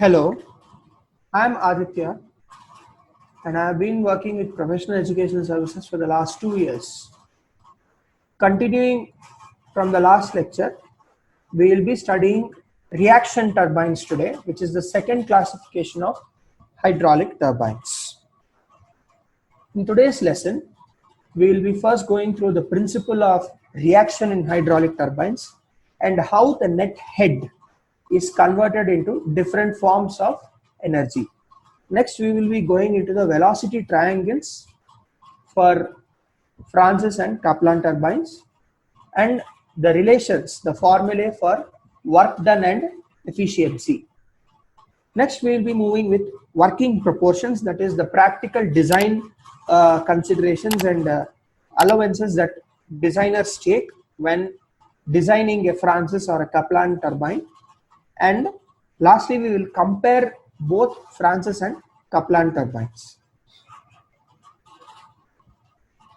Hello, I'm Aditya and I have been working with professional education services for the last 2 years. Continuing from the last lecture, we will be studying reaction turbines today, which is the second classification of hydraulic turbines. In today's lesson, we will be first going through the principle of reaction in hydraulic turbines and how the net head is converted into different forms of energy. Next, we will be going into the velocity triangles for Francis and Kaplan turbines and the relations, the formulae for work done and efficiency. Next, we will be moving with working proportions, that is the practical design considerations and allowances that designers take when designing a Francis or a Kaplan turbine. And lastly, we will compare both Francis and Kaplan turbines.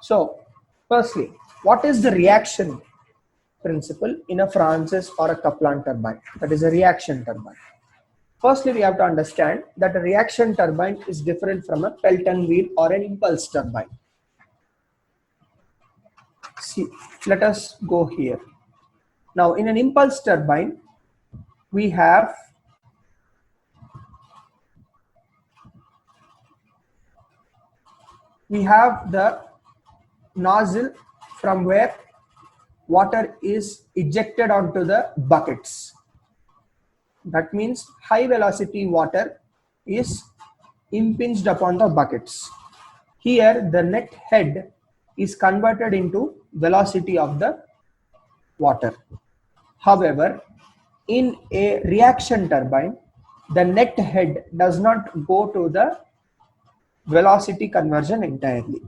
So, firstly, what is the reaction principle in a Francis or a Kaplan turbine? That is a reaction turbine. Firstly, we have to understand that a reaction turbine is different from a Pelton wheel or an impulse turbine. See, let us go here. Now, in an impulse turbine, we have the nozzle from where water is ejected onto the buckets. That means high velocity water is impinged upon the buckets. Here the net head is converted into velocity of the water. However, in a reaction turbine, the net head does not go to the velocity conversion entirely.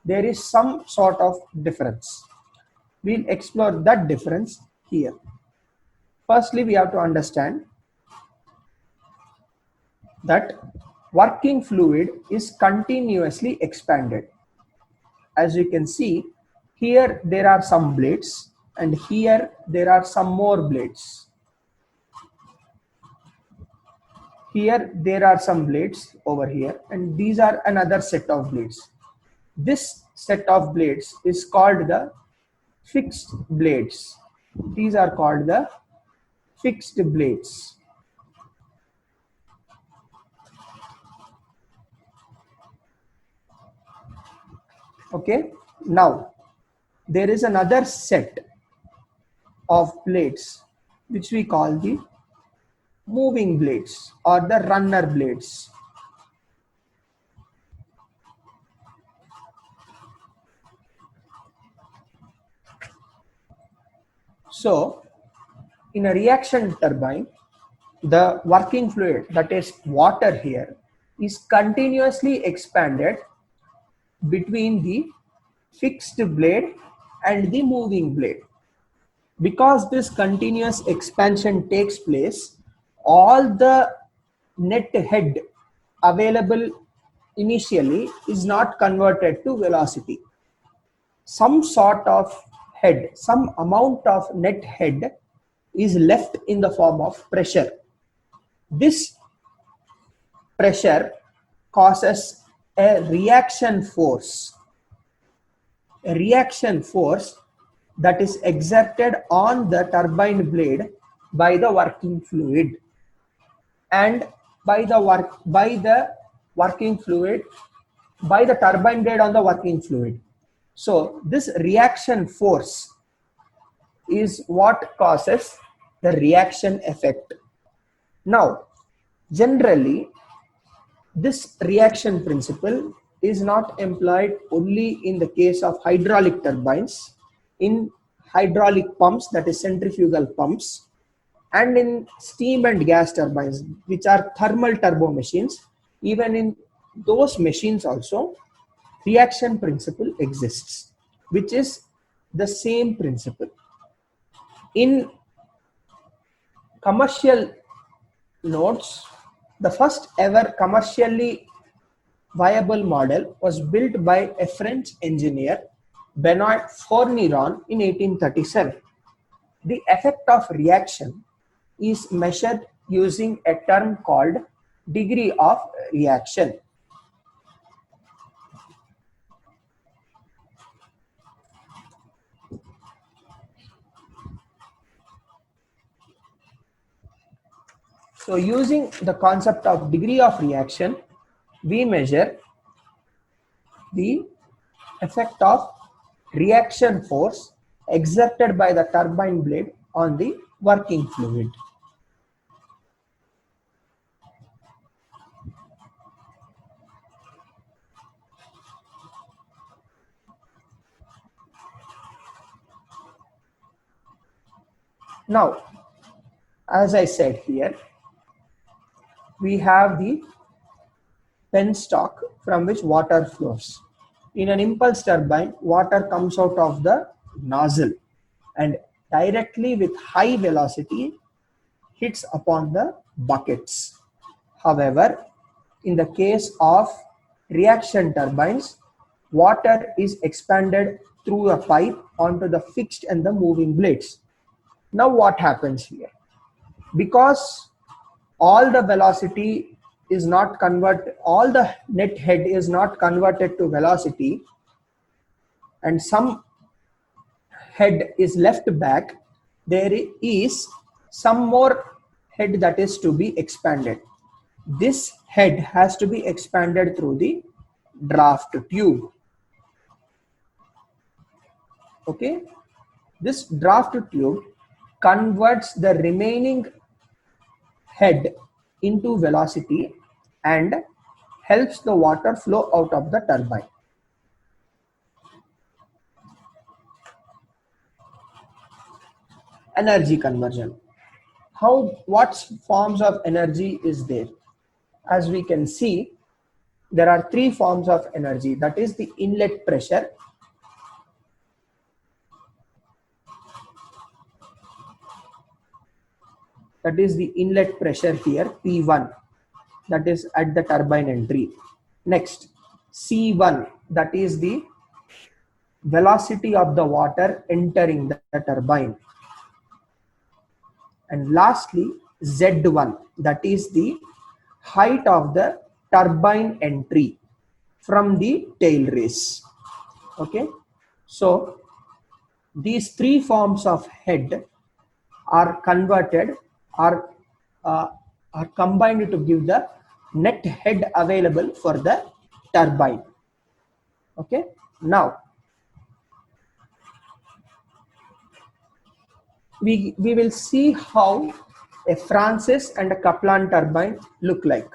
There is some sort of difference. We'll explore that difference here. Firstly, we have to understand that working fluid is continuously expanded. As you can see, here there are some blades and here there are some more blades. Here there are some blades over here and these are another set of blades. This set of blades is called the fixed blades. These are called the fixed blades. Okay, now there is another set of blades which we call the moving blades or the runner blades. So in a reaction turbine, the working fluid, that is water here, is continuously expanded between the fixed blade and the moving blade. Because this continuous expansion takes place, all the net head available initially is not converted to velocity. Some sort of head, some amount of net head is left in the form of pressure. This pressure causes a reaction force that is exerted on the turbine blade by the working fluid and by the turbine blade on the working fluid. So this reaction force is what causes the reaction effect. Now, generally, this reaction principle is not employed only in the case of hydraulic turbines, in hydraulic pumps, that is centrifugal pumps, and in steam and gas turbines, which are thermal turbo machines. Even in those machines also, reaction principle exists, which is the same principle. In commercial notes, the first ever commercially viable model was built by a French engineer, Benoit Fourniron, in 1837. The effect of reaction is measured using a term called degree of reaction. So using the concept of degree of reaction, we measure the effect of reaction force exerted by the turbine blade on the working fluid. Now, as I said here, we have the penstock from which water flows. In an impulse turbine, water comes out of the nozzle and directly with high velocity hits upon the buckets. However, in the case of reaction turbines, water is expanded through a pipe onto the fixed and the moving blades. Now what happens here? Because all the velocity is not converted, all the net head is not converted to velocity, and some head is left back, there is some more head that is to be expanded. This head has to be expanded through the draft tube. Okay, this draft tube converts the remaining head into velocity and helps the water flow out of the turbine. Energy conversion. What forms of energy is there? As we can see, there are three forms of energy. That is the inlet pressure, that is the inlet pressure here, P1, that is at the turbine entry. Next, C1, that is the velocity of the water entering the turbine. And lastly, Z1, that is the height of the turbine entry from the tail race. Okay, so these three forms of head are converted, are combined to give the net head available for the turbine. Okay, now we will see how a Francis and a Kaplan turbine look like.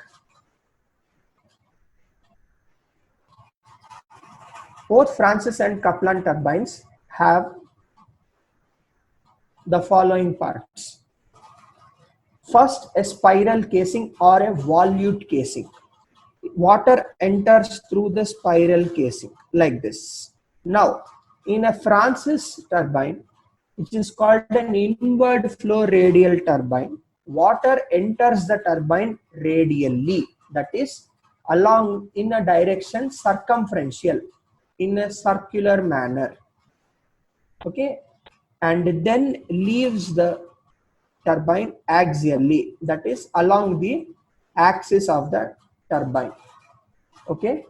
Both Francis and Kaplan turbines have the following parts. First, a spiral casing or a volute casing. Water enters through the spiral casing like this. Now, in a Francis turbine, which is called an inward flow radial turbine, water enters the turbine radially, that is along in a direction circumferential, in a circular manner. Okay, and then leaves the turbine axially, that is along the axis of the turbine. Okay,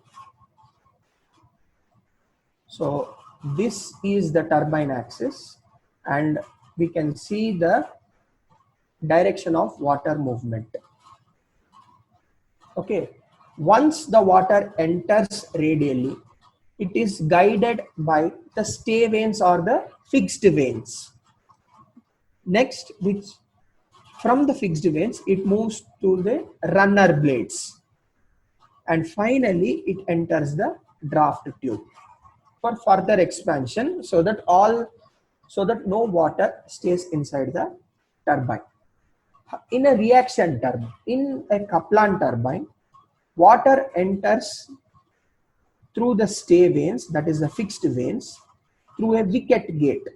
so this is the turbine axis and we can see the direction of water movement. Okay, once the water enters radially, it is guided by the stay vanes or the fixed vanes. Next, which from the fixed vanes, it moves to the runner blades. And finally, it enters the draft tube for further expansion so that no water stays inside the turbine. In a reaction turbine, in a Kaplan turbine, water enters through the stay vanes, that is the fixed vanes, through a wicket gate.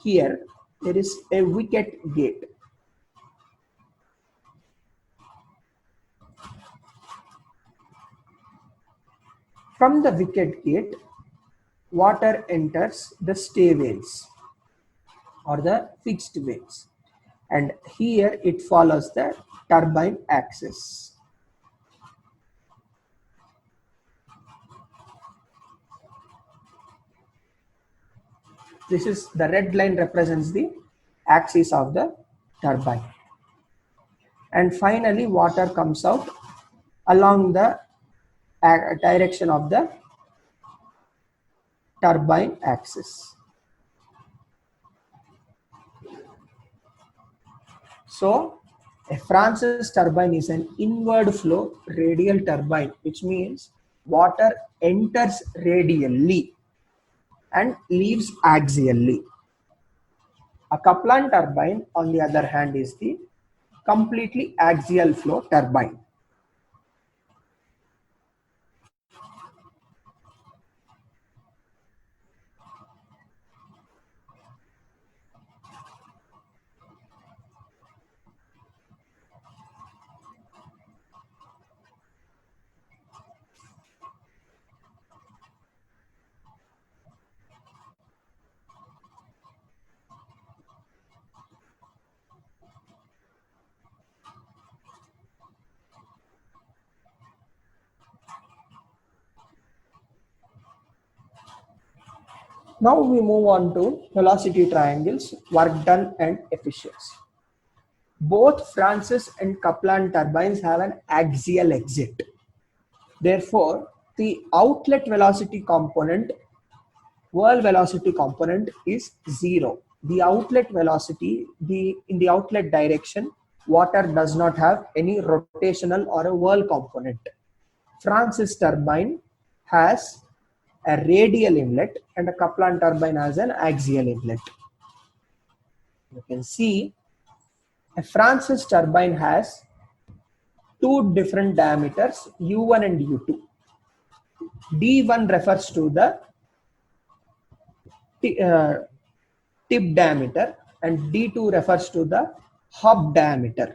Here, there is a wicket gate. From the wicket gate, water enters the stay vanes or the fixed vanes. and here it follows the turbine axis. This is the red line represents the axis of the turbine. And finally, water comes out along the direction of the turbine axis. So a Francis turbine is an inward flow radial turbine, which means water enters radially and leaves axially. A Kaplan turbine, on the other hand, is the completely axial flow turbine. Now we move on to velocity triangles, work done and efficiency. Both Francis and Kaplan turbines have an axial exit. Therefore, the outlet velocity component, whirl velocity component is 0. The outlet velocity, in the outlet direction, water does not have any rotational or a whirl component. Francis turbine has a radial inlet and a Kaplan turbine has an axial inlet. You can see a Francis turbine has two different diameters, U1 and U2. D1 refers to the tip diameter and D2 refers to the hub diameter.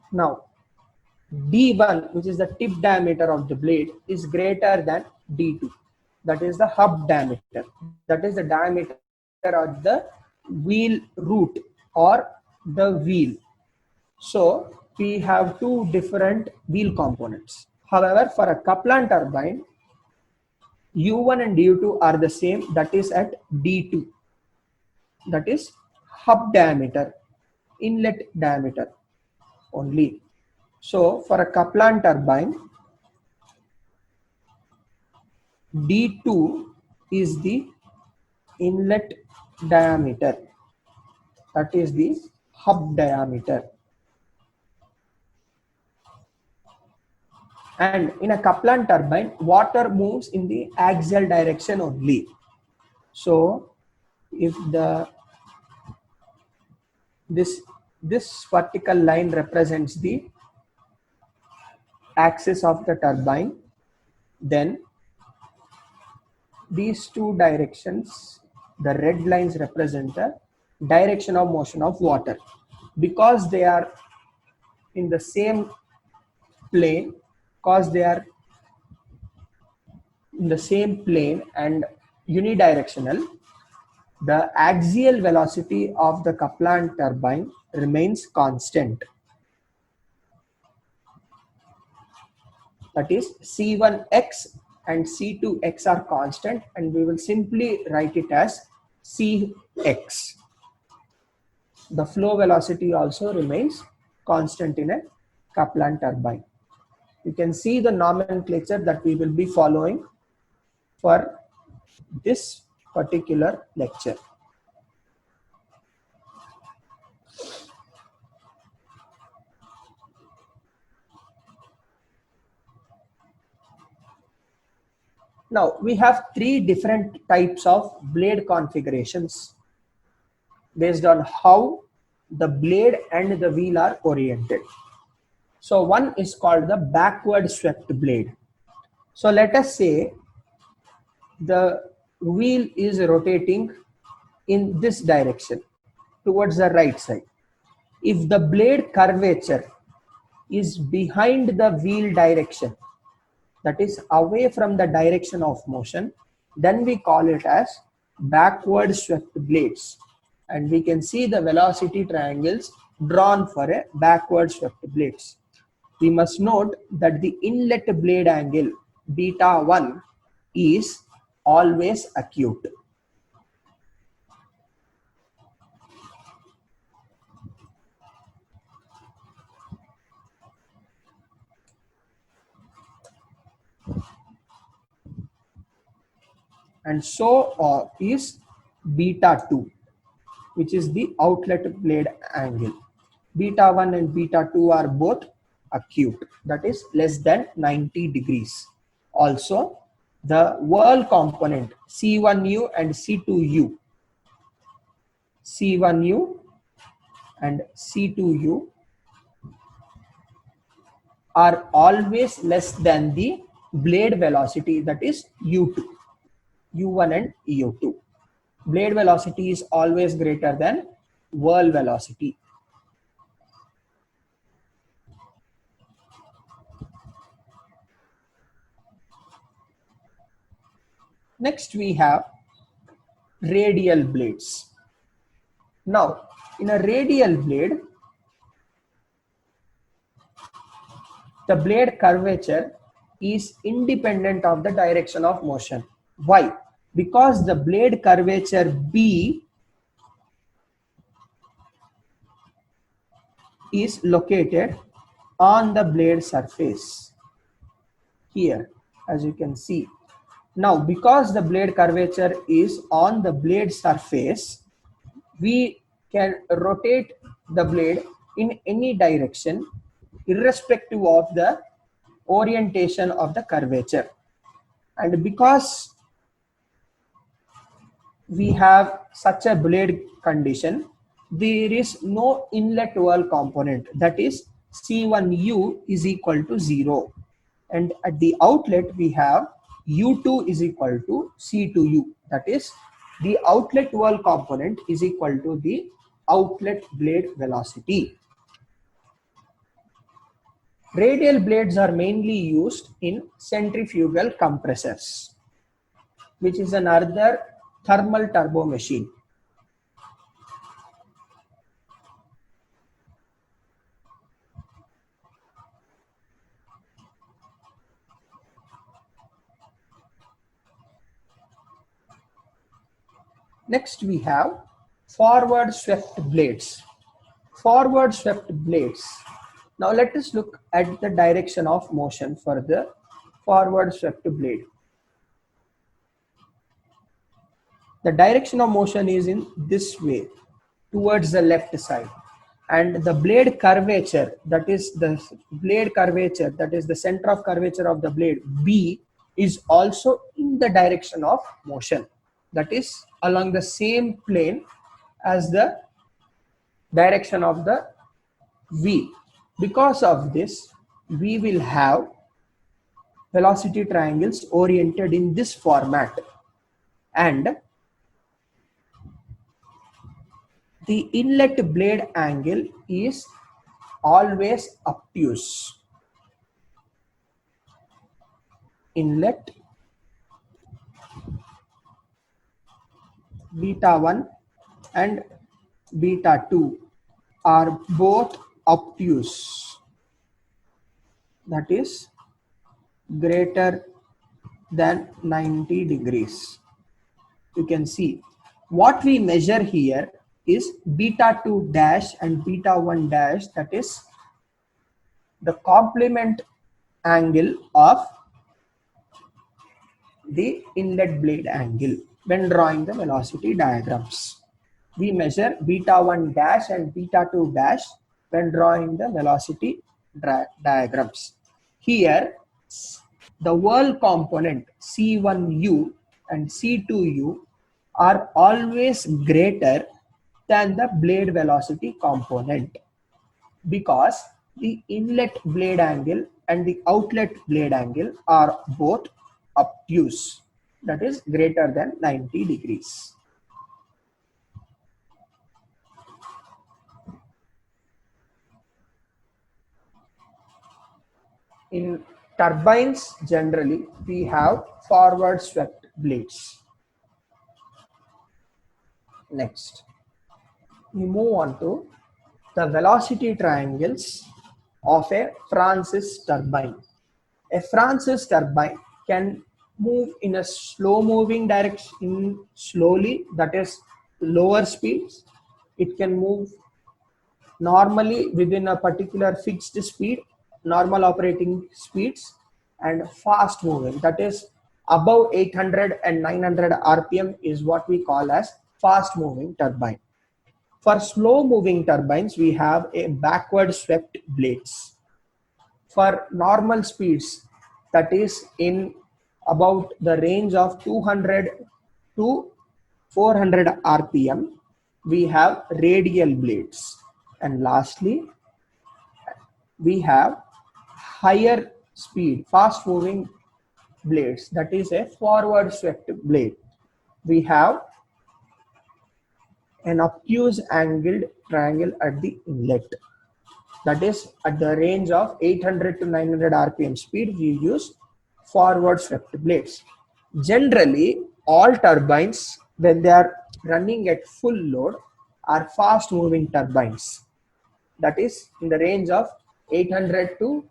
Now, D1, which is the tip diameter of the blade, is greater than D2. That is the hub diameter. That is the diameter of the wheel root or the wheel. So, we have two different wheel components. However, for a Kaplan turbine, U1 and U2 are the same. That is at D2. That is hub diameter, inlet diameter only. So for a Kaplan turbine, D2 is the inlet diameter, that is the hub diameter. And in a Kaplan turbine, water moves in the axial direction only. So if this vertical line represents the axis of the turbine, then these two directions, the red lines represent the direction of motion of water. Because they are in the same plane, and unidirectional, the axial velocity of the Kaplan turbine remains constant. That is C1x and C2x are constant, and we will simply write it as Cx. The flow velocity also remains constant in a Kaplan turbine. You can see the nomenclature that we will be following for this particular lecture. Now we have three different types of blade configurations based on how the blade and the wheel are oriented. So one is called the backward swept blade. So let us say the wheel is rotating in this direction towards the right side. If the blade curvature is behind the wheel direction, that is away from the direction of motion, then we call it as backward swept blades. And we can see the velocity triangles drawn for a backward swept blades. We must note that the inlet blade angle beta 1 is always acute. And so is beta 2, which is the outlet blade angle. Beta 1 and beta 2 are both acute, that is less than 90 degrees. Also, the whirl component C1U and C2U, C1U and C2U are always less than the blade velocity, that is U2, U1 and U2. Blade velocity is always greater than whirl velocity. Next we have radial blades. Now in a radial blade, the blade curvature is independent of the direction of motion. Why? Because the blade curvature B is located on the blade surface here, as you can see. Now, because the blade curvature is on the blade surface, we can rotate the blade in any direction irrespective of the orientation of the curvature. And because we have such a blade condition, there is no inlet whirl component, that is C1U is equal to 0. And at the outlet we have U2 is equal to C2U, that is the outlet whirl component is equal to the outlet blade velocity. Radial blades are mainly used in centrifugal compressors, which is another thermal turbo machine. Next we have forward swept blades. Forward swept blades. Now let us look at the direction of motion for the forward swept blade. The direction of motion is in this way, towards the left side, and the blade curvature, that is the blade curvature, that is the center of curvature of the blade B, is also in the direction of motion, that is along the same plane as the direction of the V. Because of this, we will have velocity triangles oriented in this format, and the inlet blade angle is always obtuse. Inlet beta 1 and beta 2 are both obtuse, that is greater than 90 degrees. You can see what we measure here is beta 2 dash and beta 1 dash, that is the complement angle of the inlet blade angle when drawing the velocity diagrams. We measure beta 1 dash and beta 2 dash when drawing the velocity diagrams. Here the whirl component C1U and C2U are always greater than the blade velocity component, because the inlet blade angle and the outlet blade angle are both obtuse, that is greater than 90 degrees. In turbines, generally, we have forward swept blades. Next, we move on to the velocity triangles of a Francis turbine. A Francis turbine can move in a slow moving direction, slowly, that is lower speeds. It can move normally within a particular fixed speed, normal operating speeds, and fast moving, that is above 800 and 900 rpm is what we call as fast moving turbine. For slow moving turbines, we have a backward swept blades. For normal speeds, that is in about the range of 200 to 400 rpm, we have radial blades. And lastly, we have higher speed, fast moving blades, that is a forward swept blade. We have an obtuse angled triangle at the inlet, that is at the range of 800 to 900 rpm speed. We use forward swept blades. Generally, all turbines, when they are running at full load, are fast moving turbines, that is in the range of 800 to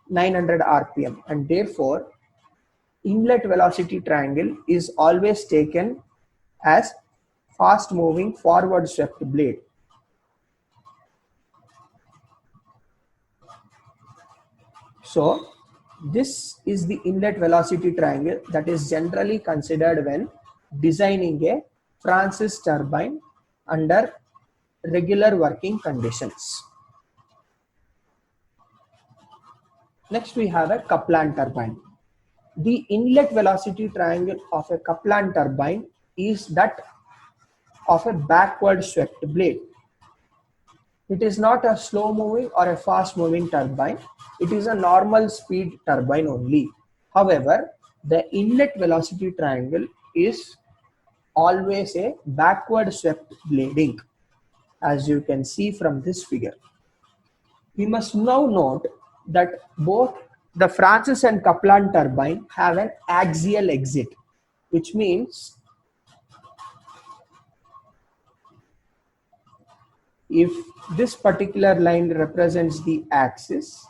900 rpm, and therefore inlet velocity triangle is always taken as fast moving forward swept blade. So this is the inlet velocity triangle that is generally considered when designing a Francis turbine under regular working conditions. Next, we have a Kaplan turbine. The inlet velocity triangle of a Kaplan turbine is that of a backward swept blade. It is not a slow moving or a fast moving turbine. It is a normal speed turbine only. However, the inlet velocity triangle is always a backward swept blading, as you can see from this figure. We must now note that both the Francis and Kaplan turbine have an axial exit, which means if this particular line represents the axis,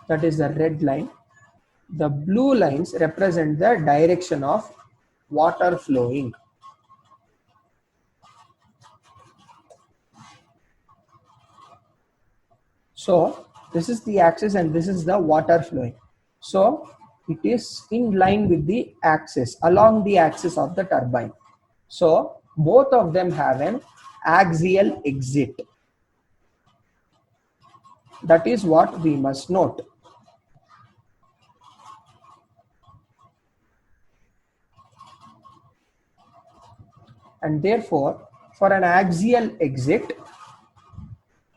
that is the red line, the blue lines represent the direction of water flowing. So this is the axis and this is the water flowing. So it is in line with the axis, along the axis of the turbine. So both of them have an axial exit. That is what we must note. And therefore, for an axial exit,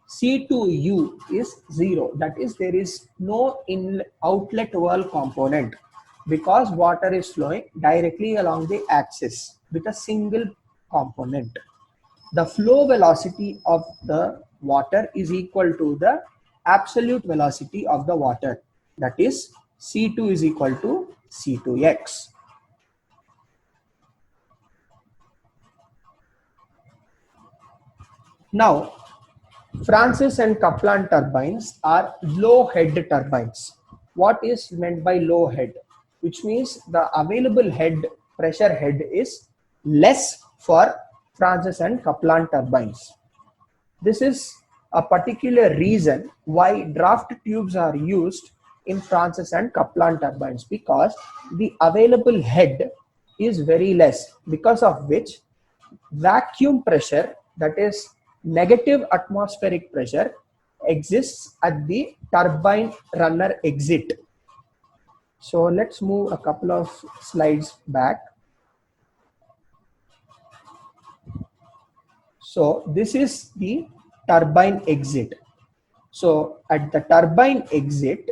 C2U is 0. That is, there is no outlet wall component because water is flowing directly along the axis with a single component. The flow velocity of the water is equal to the absolute velocity of the water. That is, C2 is equal to C2x. Now, Francis and Kaplan turbines are low head turbines. What is meant by low head? Which means the available head, pressure head, is less for Francis and Kaplan turbines. This is a particular reason why draft tubes are used in Francis and Kaplan turbines, because the available head is very less, because of which vacuum pressure, that is negative atmospheric pressure, exists at the turbine runner exit. So let's move a couple of slides back. So this is the turbine exit. So at the turbine exit,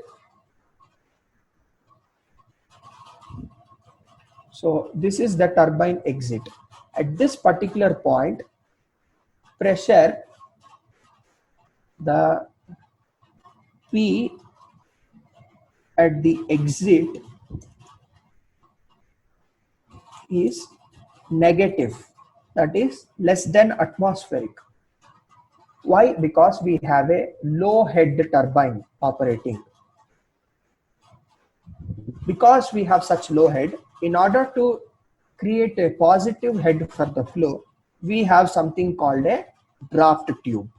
so this is the turbine exit. At this particular point, pressure the P at the exit is negative, that is less than atmospheric. Why? Because we have a low head turbine operating. Because we have such low head, in order to create a positive head for the flow, we have something called a draft tube.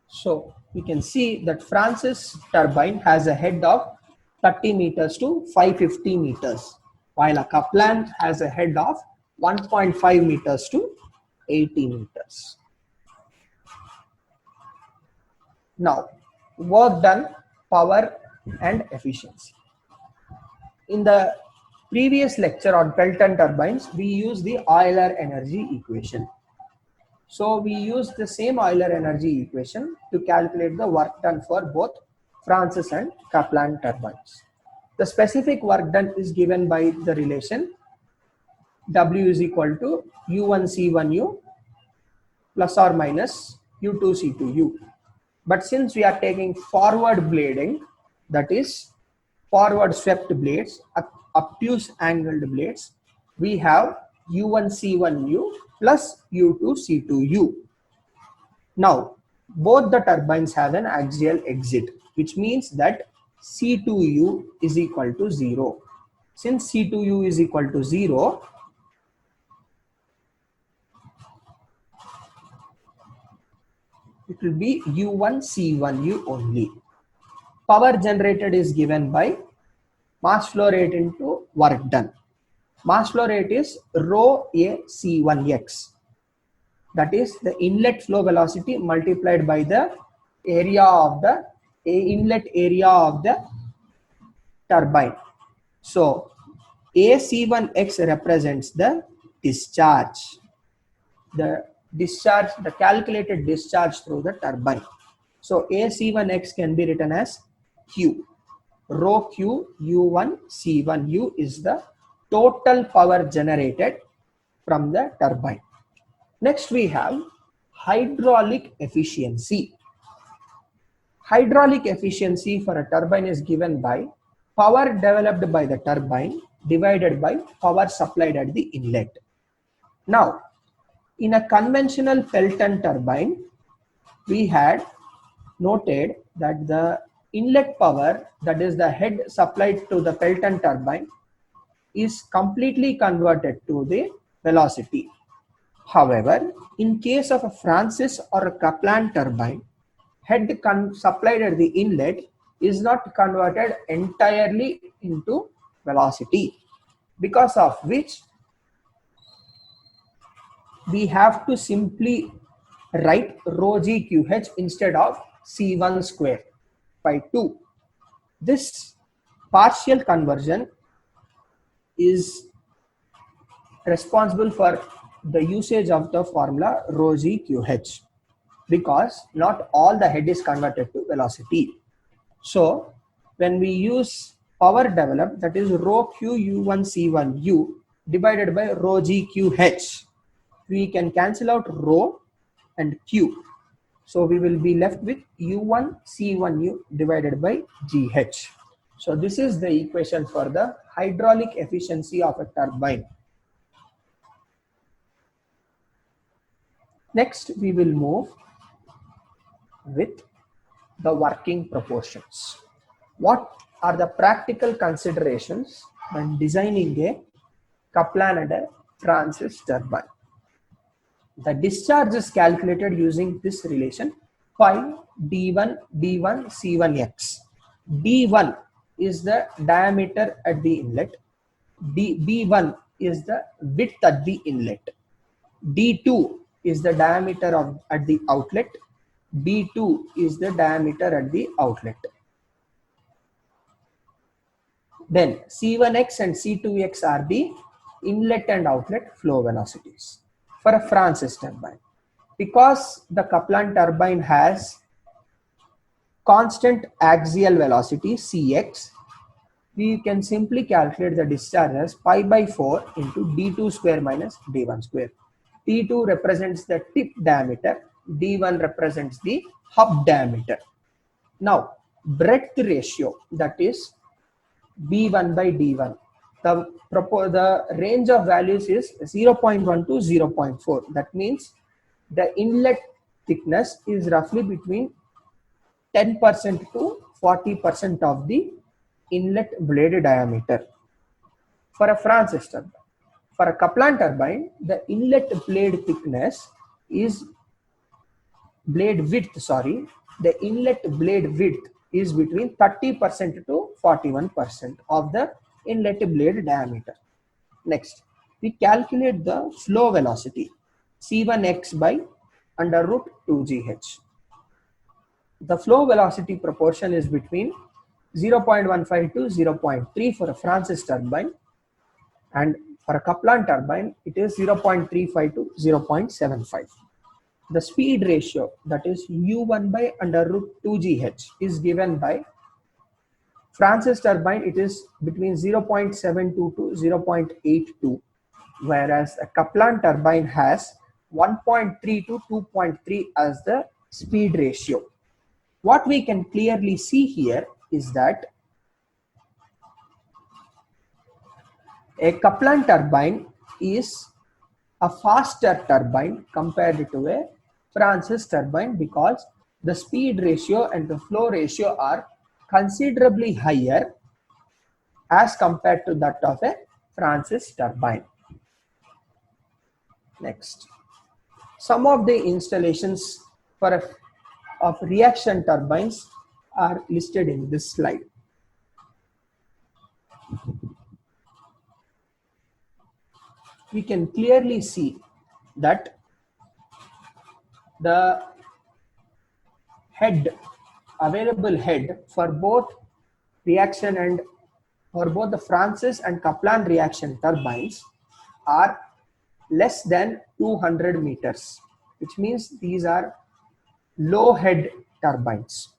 So we can see that Francis turbine has a head of 30 meters to 550 meters, while a Kaplan has a head of 1.5 meters to 80 meters. Now, work done, power and efficiency. In the previous lecture on Pelton turbines, we used the Euler energy equation. So we use the same Euler energy equation to calculate the work done for both Francis and Kaplan turbines. The specific work done is given by the relation W is equal to U1C1U plus or minus U2C2U. But since we are taking forward blading, that is forward swept blades, obtuse angled blades, we have U1C1U plus U2C2U. Now, both the turbines have an axial exit, which means that C2U is equal to 0. Since C2U is equal to 0, it will be U1C1U only. Power generated is given by mass flow rate into work done. Mass flow rate is rho A C1x. That is the inlet flow velocity multiplied by the area of the inlet area of the turbine. So AC1x represents the discharge. The calculated discharge through the turbine. So AC1x can be written as Q. Rho Q U1 C1U is the total power generated from the turbine. Next we have hydraulic efficiency. Hydraulic efficiency for a turbine is given by power developed by the turbine divided by power supplied at the inlet. Now, in a conventional Pelton turbine, we had noted that the inlet power, that is the head supplied to the Pelton turbine, is completely converted to the velocity. However, in case of a Francis or a Kaplan turbine, head supplied at the inlet is not converted entirely into velocity, because of which we have to simply write rho g QH instead of C1 square by 2. This partial conversion is responsible for the usage of the formula rho g QH, because not all the head is converted to velocity. So when we use power developed, that is rho Q U1 C1U divided by rho g QH, we can cancel out rho and Q. So we will be left with U1 C1U divided by GH. So this is the equation for the hydraulic efficiency of a turbine. Next, we will move with the working proportions. What are the practical considerations when designing a Kaplan and a Francis turbine? The discharge is calculated using this relation phi D1 C1x. D1 is the diameter at the inlet. B1 is the width at the inlet. D2 is the diameter at the outlet. B2 is the diameter at the outlet. Then C1x and C2x are the inlet and outlet flow velocities for a Francis turbine. Because the Kaplan turbine has constant axial velocity Cx, we can simply calculate the discharge as pi by 4 into d2 square minus d1 square. D2 represents the tip diameter, d1 represents the hub diameter. Now, breadth ratio, that is b1 by d1. The range of values is 0.1 to 0.4. That means the inlet thickness is roughly between 10% to 40% of the inlet blade diameter for a Francis turbine. For a Kaplan turbine, the inlet blade thickness is the inlet blade width is between 30% to 41% of the inlet blade diameter. Next, we calculate the flow velocity C1x by under root 2gh. The flow velocity proportion is between 0.15 to 0.3 for a Francis turbine, and for a Kaplan turbine it is 0.35 to 0.75. The speed ratio, that is u1 by under root 2gh, is given by Francis turbine. It is between 0.72 to 0.82, whereas a Kaplan turbine has 1.3 to 2.3 as the speed ratio. What we can clearly see here is that a Kaplan turbine is a faster turbine compared to a Francis turbine because the speed ratio and the flow ratio are considerably higher as compared to that of a Francis turbine. Next, some of the installations of reaction turbines are listed in this slide. We can clearly see that the available head for both reaction and for both the Francis and Kaplan reaction turbines are less than 200 meters, which means these are low head turbines.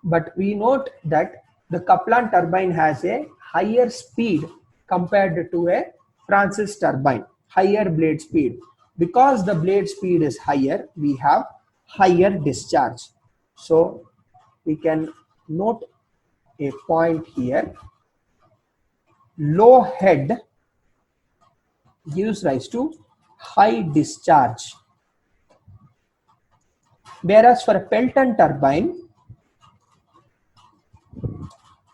But we note that the Kaplan turbine has a higher speed compared to a Francis turbine, higher blade speed. Because the blade speed is higher, we have higher discharge. So we can note a point here. Low head gives rise to high discharge. Whereas for a Pelton turbine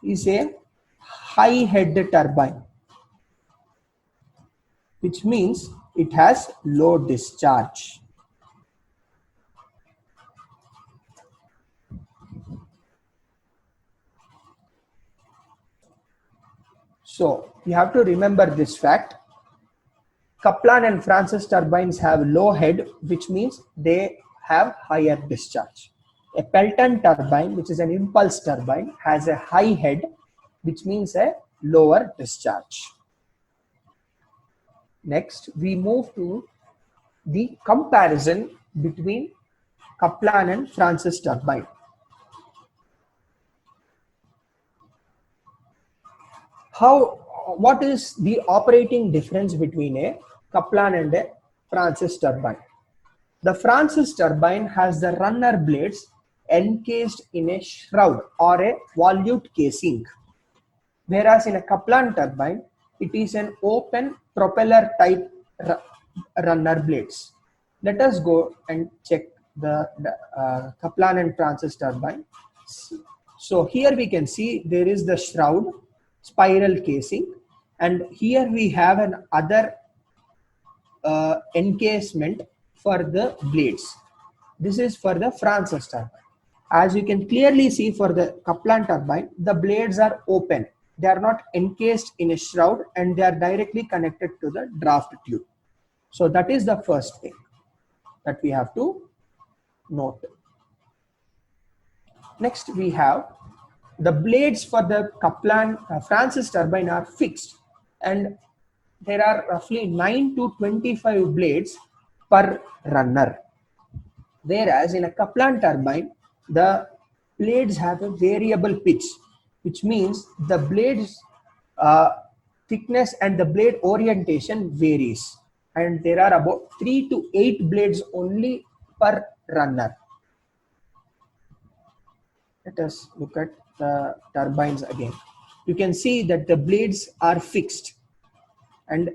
is a high head turbine, which means it has low discharge. So you have to remember this fact. Kaplan and Francis turbines have low head, which means they have higher discharge. A Pelton turbine, which is an impulse turbine, has a high head, which means a lower discharge. Next, we move to the comparison between Kaplan and Francis turbine. What is the operating difference between a Kaplan and a Francis turbine? The Francis turbine has the runner blades encased in a shroud or a volute casing, whereas in a Kaplan turbine, it is an open propeller type runner blades. Let us go and check the Kaplan and Francis turbine. So here we can see there is the shroud, spiral casing, and here we have an other encasement for the blades. This is for the Francis turbine. As you can clearly see, for the Kaplan turbine, the blades are open. They are not encased in a shroud and they are directly connected to the draft tube. So that is the first thing that we have to note. Next, we have the blades for the Kaplan Francis turbine are fixed, and there are roughly 9 to 25 blades per runner. Whereas in a Kaplan turbine, the blades have a variable pitch. which means the blade's thickness and the blade orientation varies, and there are about 3 to 8 blades only per runner. Let us look at the turbines again. You can see that the blades are fixed and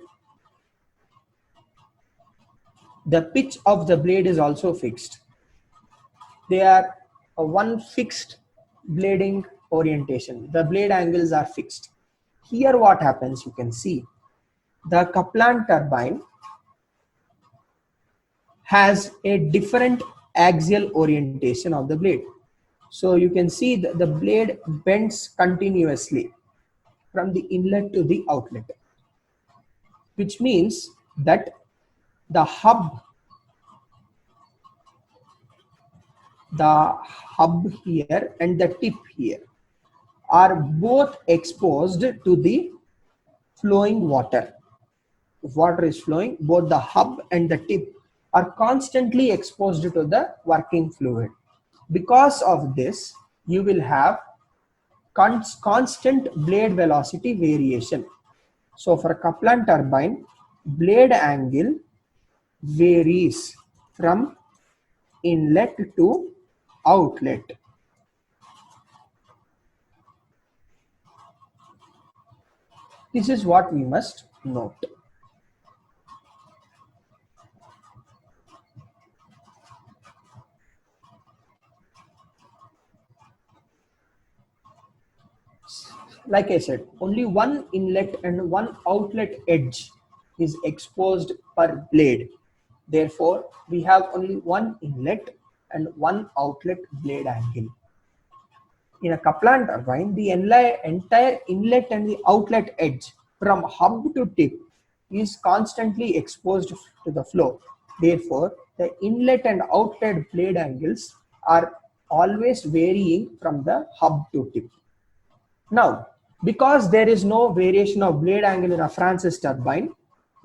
the pitch of the blade is also fixed. They are a one fixed blading orientation. The blade angles are fixed. Here what happens, you can see the Kaplan turbine has a different axial orientation of the blade. So you can see that the blade bends continuously from the inlet to the outlet, which means that the hub here and the tip here are both exposed to the flowing water. If water is flowing, both the hub and the tip are constantly exposed to the working fluid. Because of this, you will have constant blade velocity variation. So for Kaplan turbine, blade angle varies from inlet to outlet. This is what we must note. Like I said, only one inlet and one outlet edge is exposed per blade. Therefore, we have only one inlet and one outlet blade angle. In a Kaplan turbine, the entire inlet and the outlet edge from hub to tip is constantly exposed to the flow. Therefore, the inlet and outlet blade angles are always varying from the hub to tip. Now, because there is no variation of blade angle in a Francis turbine,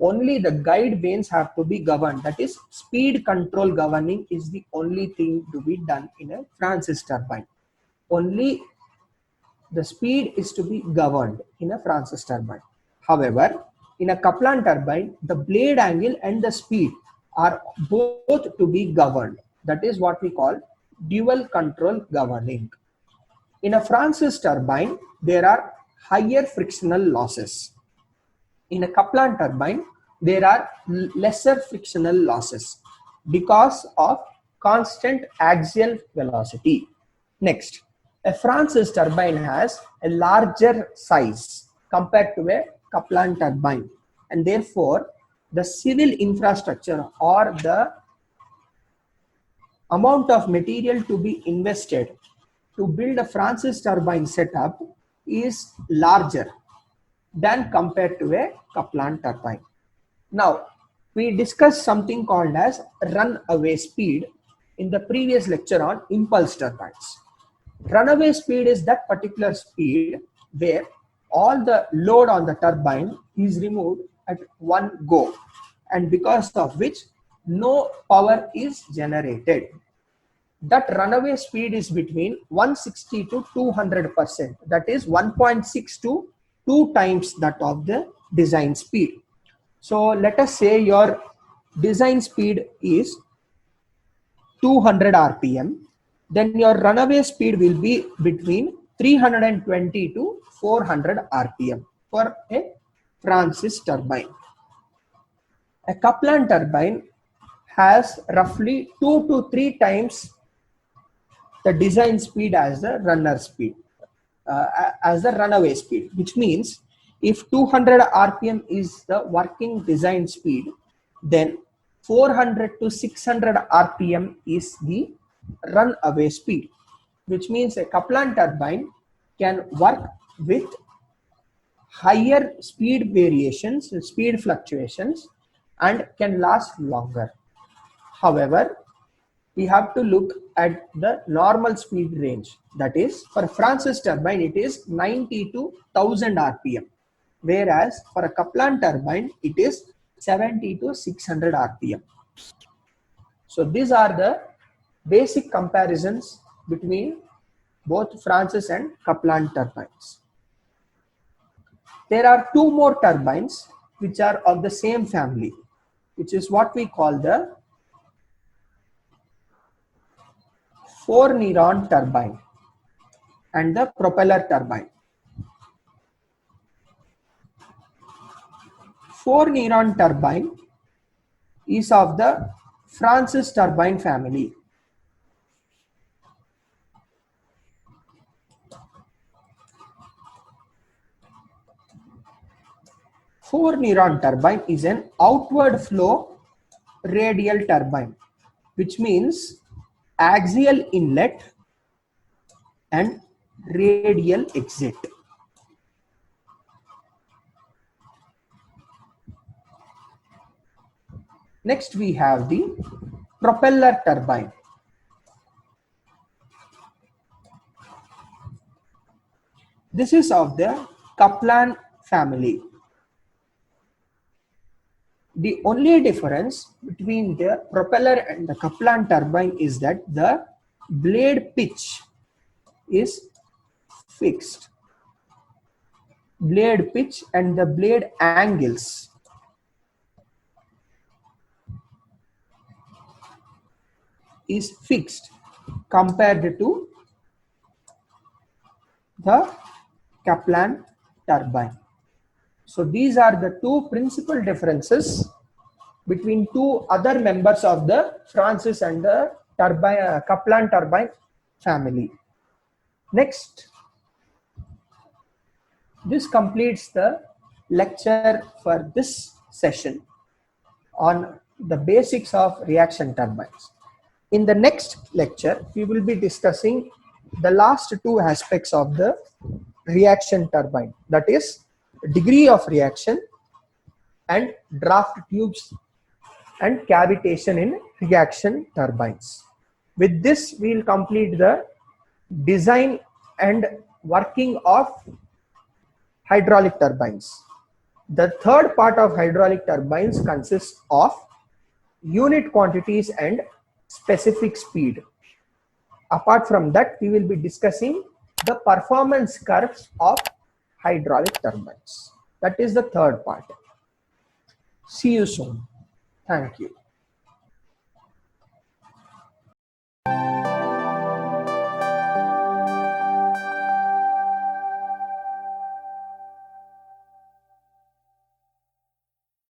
only the guide vanes have to be governed. That is, speed control governing is the only thing to be done in a Francis turbine. Only the speed is to be governed in a Francis turbine. However, in a Kaplan turbine, the blade angle and the speed are both to be governed. That is what we call dual control governing. In a Francis turbine, there are higher frictional losses. In a Kaplan turbine, there are lesser frictional losses because of constant axial velocity. Next, a Francis turbine has a larger size compared to a Kaplan turbine, and therefore the civil infrastructure or the amount of material to be invested to build a Francis turbine setup is larger than compared to a Kaplan turbine. Now, we discussed something called as runaway speed in the previous lecture on impulse turbines. Runaway speed is that particular speed where all the load on the turbine is removed at one go, and because of which no power is generated. That runaway speed is between 160 to 200%. That is 1.6 to 2 times that of the design speed. So let us say your design speed is 200 RPM. Then your runaway speed will be between 320 to 400 RPM for a Francis turbine. A Kaplan turbine has roughly 2 to 3 times the design speed as the runner speed, as the runaway speed, which means if 200 RPM is the working design speed, then 400 to 600 RPM is the runaway speed, which means a Kaplan turbine can work with higher speed variations, speed fluctuations, and can last longer. However, we have to look at the normal speed range. That is, for Francis turbine, it is 90 to 1000 RPM, whereas for a Kaplan turbine, it is 70 to 600 RPM. So these are the basic comparisons between both Francis and Kaplan turbines. There are two more turbines which are of the same family, which is what we call the 4-Néron turbine and the propeller turbine. 4-Néron turbine is of the Francis turbine family. Four-Néron turbine is an outward flow radial turbine, which means axial inlet and radial exit. Next we have the propeller turbine. This is of the Kaplan family. The only difference between the propeller and the Kaplan turbine is that the blade pitch is fixed. Blade pitch and the blade angles is fixed compared to the Kaplan turbine. So these are the two principal differences between two other members of the Francis and the Kaplan turbine family. Next, this completes the lecture for this session on the basics of reaction turbines. In the next lecture, we will be discussing the last two aspects of the reaction turbine, that is degree of reaction and draft tubes and cavitation in reaction turbines. With this, we will complete the design and working of hydraulic turbines. The third part of hydraulic turbines consists of unit quantities and specific speed. Apart from that, we will be discussing the performance curves of hydraulic turbines. That is the third part. See you soon. Thank you.